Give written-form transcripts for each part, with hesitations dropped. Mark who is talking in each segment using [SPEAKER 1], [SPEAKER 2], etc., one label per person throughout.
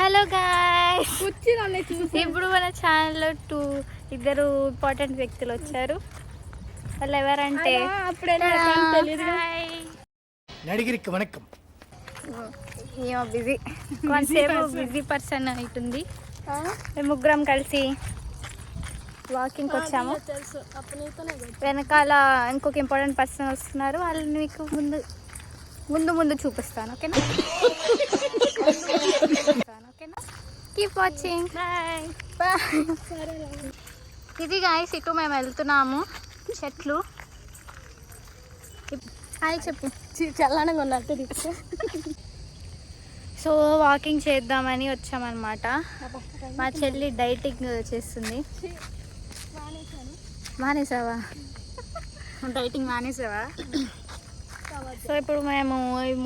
[SPEAKER 1] Hello guys, ఇప్పుడు మన ఛానల్లో ఇద్దరు ఇంపార్టెంట్ వ్యక్తులు వచ్చారు. వాళ్ళు ఎవరంటే ఏమో బిజీ కొంతసేపు బిజీ పర్సన్ అవుతుంది. మేము ముగ్గురం కలిసి వాకింగ్కి వచ్చాము. వెనకాల ఇంకొక ఇంపార్టెంట్ పర్సన్ వస్తున్నారు. వాళ్ళని మీకు ముందు చూపిస్తాను. ఓకేనా? Keep watching. బాయ్. ఇది గాయ్స్, ఇటు మేము వెళ్తున్నాము. చెట్లు. హాయ్ చెప్పు.
[SPEAKER 2] చల్లనగా ఉన్నట్టు.
[SPEAKER 1] సో వాకింగ్ చేద్దామని వచ్చామన్నమాట. మా చెల్లి డైటింగ్ చేస్తుంది. మానేసావా?
[SPEAKER 2] డైటింగ్ మానేసావా?
[SPEAKER 1] సో ఇప్పుడు మేము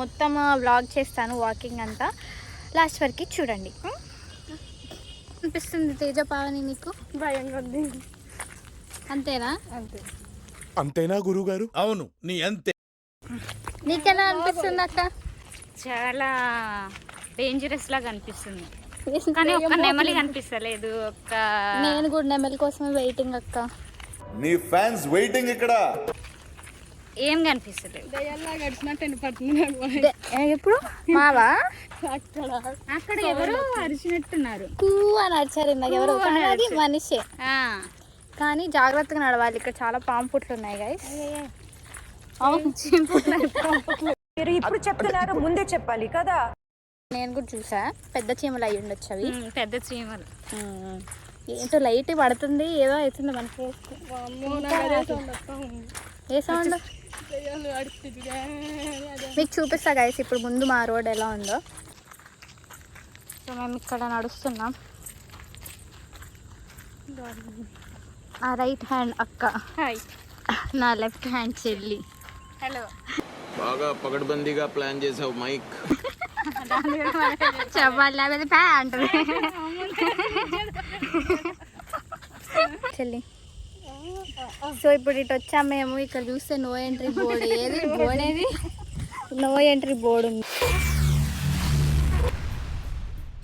[SPEAKER 1] మొత్తం వ్లాగ్ చేస్తాను, వాకింగ్ అంతా. లాస్ట్ వరకు చూడండి. అనిపిస్తుంది తేజ పావని నీకు?
[SPEAKER 2] భయంగా ఉంది.
[SPEAKER 1] అంతేనా?
[SPEAKER 3] అంతేనా గురువు గారు?
[SPEAKER 4] అవును, నీ అంతే.
[SPEAKER 1] నీకెలా అనిపిస్తుంది అక్క?
[SPEAKER 2] చాలా డేంజరస్ లాగా అనిపిస్తుంది, కానీ ఒక్క నెమలి కనిపిస్తలేదు.
[SPEAKER 1] నేను కూడా నెమలి కోసమే వెయిటింగ్ అక్క.
[SPEAKER 4] నీ ఫ్యాన్స్ వెయిటింగ్ ఇక్కడ.
[SPEAKER 2] ఏం కనిపిస్తలేదు.
[SPEAKER 1] ఎప్పుడు మావా
[SPEAKER 2] అక్కడ ఎవరో అరిచినట్టున్నారు.
[SPEAKER 1] కూ అని అరిచారు ఇందాక ఎవరు. అది మనిషే, కానీ జాగ్రత్తగా నడవాలి. ఇక్కడ చాలా పాము పుట్లు ఉన్నాయి గైస్.
[SPEAKER 5] మీరు ఇప్పుడు చెప్తున్నారు, ముందే చెప్పాలి కదా.
[SPEAKER 1] నేను కూడా చూసా, పెద్ద చీమలు అయ్యి ఉండొచ్చు అవి.
[SPEAKER 2] పెద్ద చీమలు.
[SPEAKER 1] ఏంటో లైట్ పడుతుంది, ఏదో అవుతుంది మనకి. ఏ సౌండ్ మీకు చూపిస్తా గైస్. ఇప్పుడు ముందు మా రోడ్ ఎలా ఉందో. సో మేము ఇక్కడ నడుస్తున్నాం. ఆ రైట్ హ్యాండ్ అక్క,
[SPEAKER 2] హాయ్.
[SPEAKER 1] నా లెఫ్ట్ హ్యాండ్ చెల్లి.
[SPEAKER 2] హలో.
[SPEAKER 4] బాగా పకడ్బందీగా ప్లాన్ చేసావు మైక్.
[SPEAKER 1] చెప్పాలి ప్యాంట్ చెల్లి. సో ఇప్పుడు ఇటు వచ్చాము మేము. ఇక్కడ చూస్తే నో ఎంట్రీ బోర్డు. ఏది బోర్డు? ఏది? నో ఎంట్రీ బోర్డు ఉంది.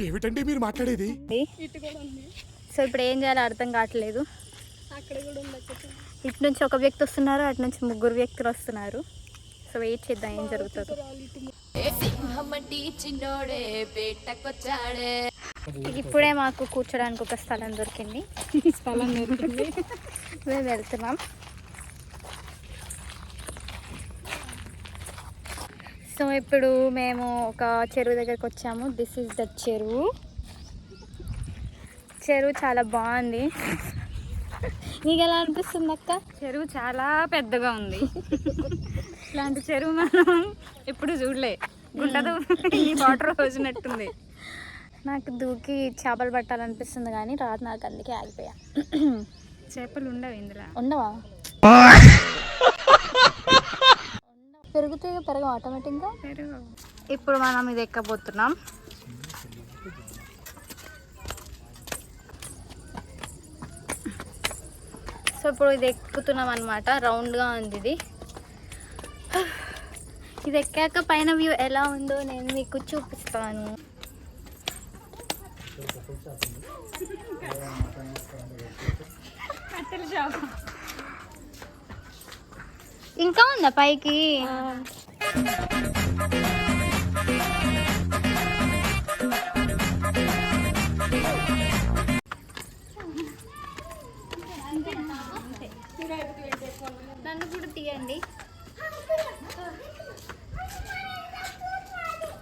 [SPEAKER 3] ఏమిటండి మీరు మాట్లాడేది?
[SPEAKER 1] సో ఇప్పుడు ఏం చేయాలో అర్థం కావట్లేదు. ఇటు నుంచి ఒక వ్యక్తి వస్తున్నారు, అటు నుంచి ముగ్గురు వ్యక్తులు వస్తున్నారు. సో వెయిట్ చేద్దాం ఏం జరుగుతుందో. ఇప్పుడే మాకు కూర్చోడానికి ఒక స్థలం దొరికింది. మేము వెళ్తున్నాం. సో ఇప్పుడు మేము ఒక చెరువు దగ్గరికి వచ్చాము. దిస్ ఈజ్ ద చెరువు. చెరువు చాలా బాగుంది. నీకు ఎలా అనిపిస్తుంది అక్క?
[SPEAKER 2] చెరువు చాలా పెద్దగా ఉంది. ఇలాంటి చెరువు మనం ఎప్పుడు చూడలే. గుంటదు ఈ వాటర్ పోసినట్టుంది.
[SPEAKER 1] నాకు దూకి చేపలు పట్టాలనిపిస్తుంది, కానీ రాదు నాకు, అందుకే ఆగిపోయా.
[SPEAKER 2] చేపలు ఉండవు ఇందులో.
[SPEAKER 1] ఉండవా? పెరుగుతాయి, పెరగ ఆటోమేటిక్గా. ఇప్పుడు మనం ఇది ఎక్కబోతున్నాం. సో ఇప్పుడు ఇది ఎక్కుతున్నాం అనమాట. రౌండ్గా ఉంది ఇది. ఇది ఎక్కాక పైన వ్యూ ఎలా ఉందో నేను మీకు చూపిస్తాను. ఇంకా ఉందా పైకి? నన్ను కూడా తీయండి.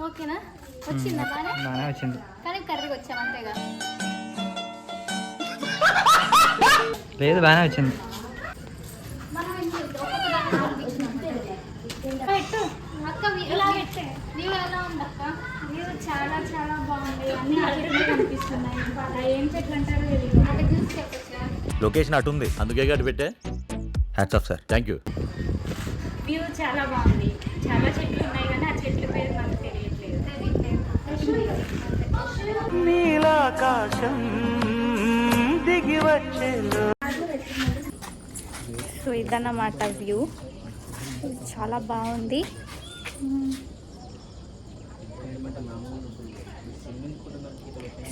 [SPEAKER 1] ఓకేనా? వచ్చిందా? బాగా వచ్చింది, కానీ కర్రీకి వచ్చాను అంతేగా.
[SPEAKER 6] లేదు, బాగానే వచ్చింది.
[SPEAKER 1] పెట్టు అక్క, ఇలా పెట్టే వ్యూ ఎలా ఉంది అక్క? వ్యూ చాలా చాలా బాగుంది. అన్ని అట్లనే కనిపిస్తున్నాయి. ఏం చెట్లు అంటారో తెలియదు. అక్కడ చూసి చెప్పొచ్చా?
[SPEAKER 4] లొకేషన్ అటు ఉంది, అందుకే అటు పెట్టే. Hats off sir, thank you.
[SPEAKER 2] View చాలా బాగుంది. చాలా చెట్లు ఉన్నాయి, కానీ ఆ చెట్ల పేరు మనకు తెలియట్లేదు.
[SPEAKER 1] సో ఇదన్నమాట వ్యూ. చాలా బాగుంది.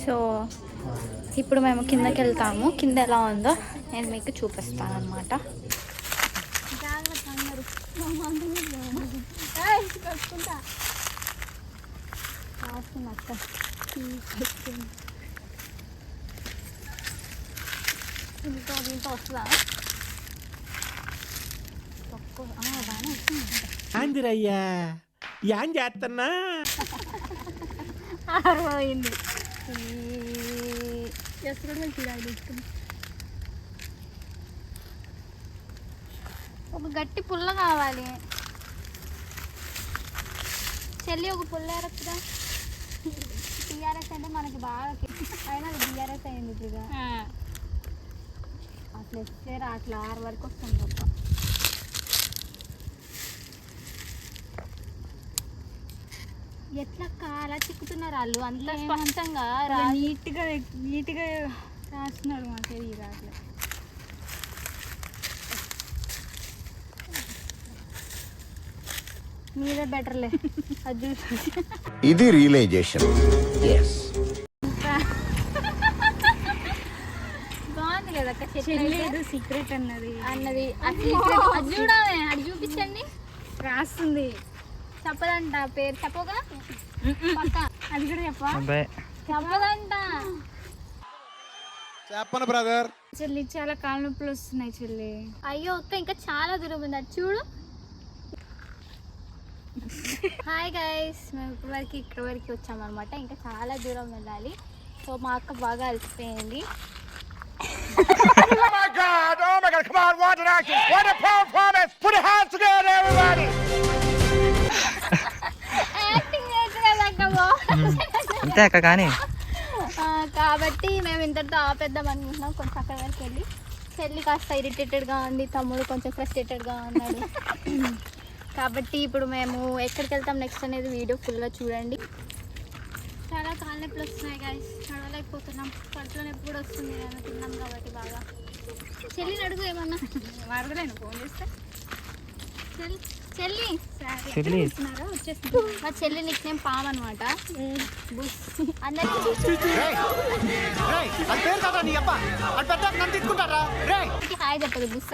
[SPEAKER 2] సో ఇప్పుడు మేము కిందకి వెళ్తాము. కింద ఎలా ఉందో నేను మీకు చూపిస్తాను అనమాట. దీంతో వస్తుందా? బాగానే వస్తుంది.
[SPEAKER 3] ఆందిరయ్యా ఏం చేస్తున్నా
[SPEAKER 2] అయింది. ఒక గట్టి పుల్ల కావాలి చెల్లి. ఒక పుల్ల ఎరక్కుదా. టీఆర్ఎస్ అంటే మనకి బాగా అయినా బీఆర్ఎస్ అయింది ఇప్పుడుగా. అట్లా వస్తే అట్లా 6 వరకు వస్తుంది గొప్ప. ఎట్లక్క అలా చిక్కుతున్నారు వాళ్ళు? అంత స్పష్టంగా నీట్గా రాస్తున్నారు. మాకే రాట్లే. మీదే బెటర్లే. అది
[SPEAKER 7] ఇది రియలైజేషన్.
[SPEAKER 2] బాగుంది కదా చెల్లి. సీక్రెట్ అన్నది అది చూడాలి. అది చూపించండి. రాస్తుంది. చెప్పదంట పేరు. చెప్పగా పక్క అది కూడా చెప్పదంట.
[SPEAKER 3] చెప్పను బ్రదర్.
[SPEAKER 2] చెల్లి చాలా కాళ్ళ నొప్పులు వస్తున్నాయి చెల్లి. అయ్యో అక్క ఇంకా చాలా దూరం ఉంది. అది చూడు. హాయ్ గైస్, మేము ఇక్కడ వరకు వచ్చామన్నమాట. ఇంకా చాలా దూరం వెళ్ళాలి. సో మా అక్క బాగా అలసిపోయింది.
[SPEAKER 6] అంతే అక్క. కానీ
[SPEAKER 2] కాబట్టి మేము ఇంతటితో ఆపేద్దాం అనుకుంటున్నాం. కొంచెం అక్కడ వరకు వెళ్ళి. చెల్లి కాస్త ఇరిటేటెడ్గా ఉంది, తమ్ముడు కొంచెం ఫ్రస్ట్రేటెడ్గా ఉన్నాడు. కాబట్టి ఇప్పుడు మేము ఎక్కడికి వెళ్తాం నెక్స్ట్ అనేది వీడియో ఫుల్గా చూడండి. చాలా కాళ్ళ నొప్పులు వస్తున్నాయి గైస్. నడవలేకపోతున్నాం. కడుపులో నొప్పి కూడా వస్తుంది. నేను తిన్నాం కాబట్టి బాగా. చెల్లిని అడుగు ఏమన్నా. అడగలేను ఫోన్ చేస్తే. చెల్లి వచ్చేస్తుంది. మా చెల్లి నిక్ నేమ్ పామ్ అనమాట. హాయ్ చెప్పదు. బుస్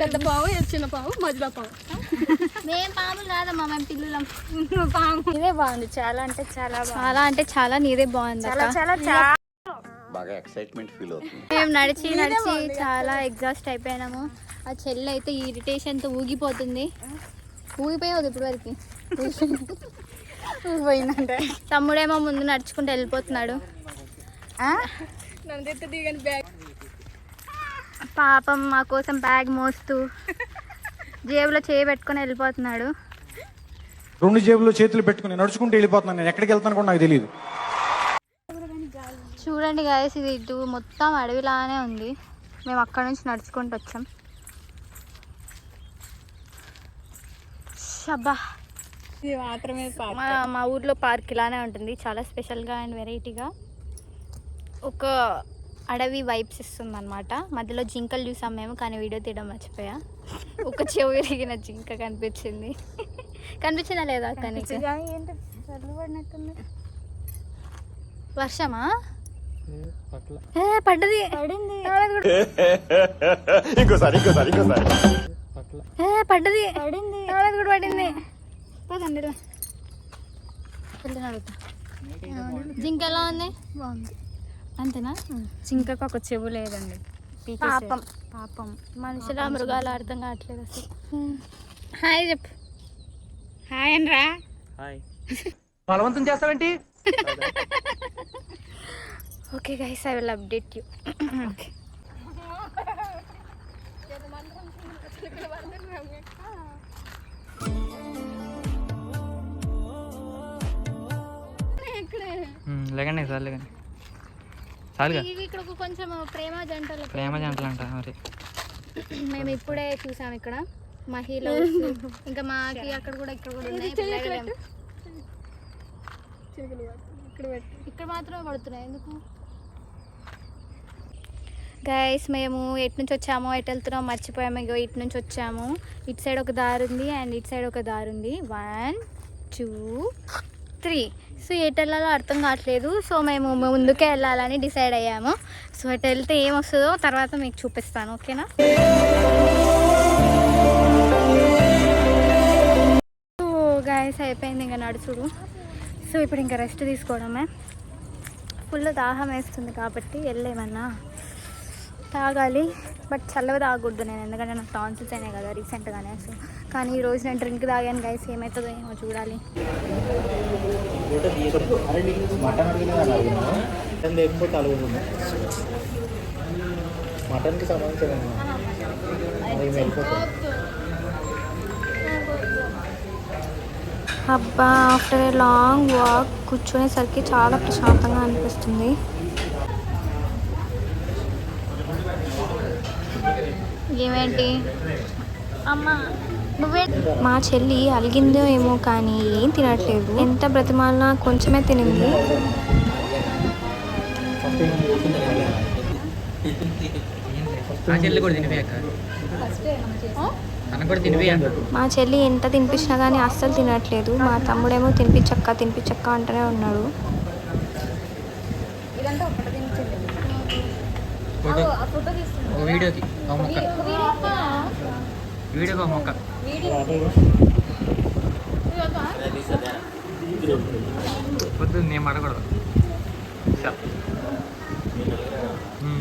[SPEAKER 2] పెద్ద పావు, చిన్న పావు, మధ్యలో పావు. మేము పాములు కాదమ్మా, మేము పిల్లులం. పాము ఇదే బాగుంది. చాలా అంటే చాలా నీదే బాగుంది.
[SPEAKER 7] బాగా ఎక్సైట్మెంట్ ఫీల్ అవుతుంది.
[SPEAKER 2] మేము నడిచి చాలా ఎగ్జాస్ట్ అయిపోయినాము. ఆ చెల్లి అయితే ఇరిటేషన్తో ఊగిపోతుంది. ఊగిపోయేది ఇప్పుడు వరకు. ఊగిపోయిందంటే తమ్ముడేమో ముందు నడుచుకుంటూ వెళ్ళిపోతున్నాడు. పాపం మా కోసం బ్యాగ్ మోస్తూ జేబులో చేయి పెట్టుకొని వెళ్ళిపోతున్నాడు.
[SPEAKER 8] 2 జేబుల్లో చేతులు పెట్టుకుని నడుచుకుంటూ వెళ్ళిపోతున్నాను. నేను ఎక్కడికి వెళ్తాను కూడా నాకు తెలియదు.
[SPEAKER 2] చూడండి గాయస్, ఇది ఇటు మొత్తం అడవిలానే ఉంది. మేము అక్కడ నుంచి నడుచుకుంటూ వచ్చాం. షబ్బా, మా ఊర్లో పార్క్ ఇలానే ఉంటుంది. చాలా స్పెషల్గా అండ్ వెరైటీగా ఒక అడవి వైబ్స్ ఇస్తుంది అనమాట. మధ్యలో జింకలు చూసాం మేము, కానీ వీడియో తీయడం మర్చిపోయా. ఒక చెవు విరిగిన జింక కనిపించింది. కనిపించిందా లేదా? కానీ వర్షమా పడ్డది.
[SPEAKER 7] ఇంకోసారి
[SPEAKER 2] పడ్డది. కూడా పడింది. జింక ఎలా ఉంది? బాగుంది. అంతేనా? జింకకు ఒక చెవు లేదండి. పాపం మనుషుల మృగాలు అర్థం కావట్లేదు అసలు. హాయ్ చెప్పు. హాయ్ అనరా.
[SPEAKER 6] హాయ్.
[SPEAKER 8] బలవంతం చేస్తావేంటి?
[SPEAKER 2] Okay guys, I will update you.
[SPEAKER 6] లేకండి సార్, లేకండి చాలుగా.
[SPEAKER 2] ఇక్కడ కొంచెం ప్రేమ జంటలు
[SPEAKER 6] అంట మరి.
[SPEAKER 2] మేము ఇప్పుడే చూసాం ఇక్కడ మహిళ. ఇంకా మాకి అక్కడ కూడా ఇక్కడ కూడా ఉన్నాయి. ఇక్కడ మాత్రమే పడుతున్నాయి ఎందుకు? గైస్, మేము ఎటు నుంచి వచ్చామో ఎటు వెళ్తున్నామో మర్చిపోయాము. ఇగో ఇటు నుంచి వచ్చాము. ఇటు సైడ్ ఒక దారి ఉంది అండ్ ఇటు సైడ్ ఒక దారి ఉంది. 1 2 3. సో ఎటు వెళ్ళాలో అర్థం కావట్లేదు. సో మేము ముందుకే వెళ్ళాలని డిసైడ్ అయ్యాము. సో అటు వెళ్తే ఏమొస్తుందో తర్వాత మీకు చూపిస్తాను, ఓకేనా? సో గాయస్ అయిపోయింది ఇంకా నడుచుడు. సో ఇప్పుడు ఇంకా రెస్ట్ తీసుకోవడమే. ఫుల్ దాహం వేస్తుంది కాబట్టి వెళ్ళేమన్నా తాగాలి. బట్ చల్లవి తాగకూడదు నేను, ఎందుకంటే నాకు టాన్సిల్స్ అయినాయి కదా రీసెంట్గానే. సో కానీ ఈరోజు నేను డ్రింక్ తాగాను గైస్, ఏమవుతుందో ఏమో చూడాలి. అబ్బా ఆఫ్టర్ ఏ లాంగ్ వాక్ కూర్చునేసరికి చాలా ప్రశాంతంగా అనిపిస్తుంది. ఏమేంటి అమ్మ నువ్వే? మా చెల్లి అలిగిందో ఏమో కానీ ఏం తినట్లేదు. ఎంత బ్రతిమాలినా కొంచెమే తినింది. మా చెల్లి ఎంత తినిపించినా కానీ అస్సలు తినట్లేదు. మా తమ్ముడేమో తినిపించక్క అంటూనే ఉన్నాడు.
[SPEAKER 6] పొద్దున్న నేను పడకూడదు,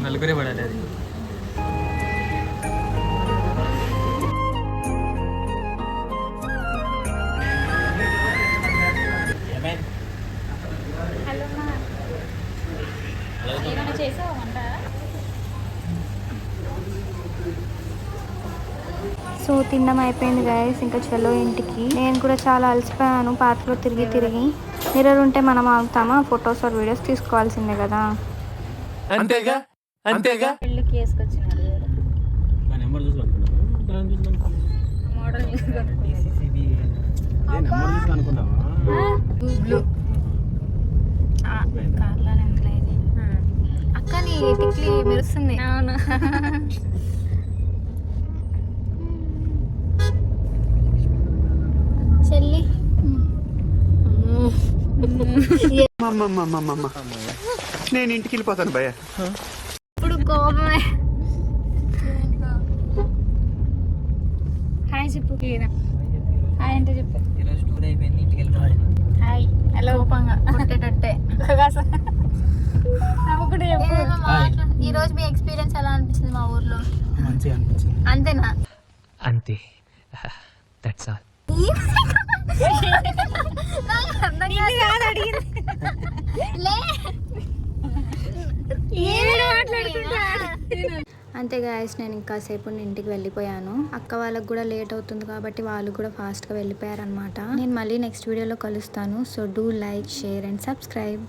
[SPEAKER 6] నలుగురే పడాలి అది.
[SPEAKER 2] సో తినడం అయిపోయింది గైస్, ఇంకా చలో ఇంటికి. నేను కూడా చాలా అలసిపోయాను పార్క్లో తిరిగి. మిర్రర్ ఉంటే మనం ఆగుతామా? ఫొటోస్ ఆర్ వీడియోస్ తీసుకోవాల్సిందే కదా.
[SPEAKER 3] అంతేగా అంతేగా.
[SPEAKER 2] పెళ్ళికి వేసుకొచ్చినారు అక్కని టిక్లీ మెరుస్తుంది. అవును. చెల్లి
[SPEAKER 7] నేను ఇంటికి వెళ్ళిపోతాను భయ్య.
[SPEAKER 2] ఇప్పుడు కోపమే. హాయ్ చెప్పు. హాయ్ అంటే చెప్పు.
[SPEAKER 6] టూర్ అయిపోయింది, ఇంటికి వెళ్ళిపోవాలి.
[SPEAKER 2] హాయ్ హలో కొట్టేటట్టే. ఈరోజు మీ ఎక్స్పీరియన్స్ ఎలా అనిపించింది మా ఊర్లో?
[SPEAKER 6] మంచిగా అనిపించింది.
[SPEAKER 2] అంతేనా?
[SPEAKER 6] అంతే, దట్స్ ఆల్. అంతే గాయస్, నేను ఇంకాసేపు ఇంటికి వెళ్ళిపోయాను. అక్క వాళ్ళకి కూడా లేట్ అవుతుంది కాబట్టి వాళ్ళు కూడా ఫాస్ట్గా వెళ్ళిపోయారనమాట. నేను మళ్ళీ నెక్స్ట్ వీడియోలో కలుస్తాను. So do like, share and subscribe.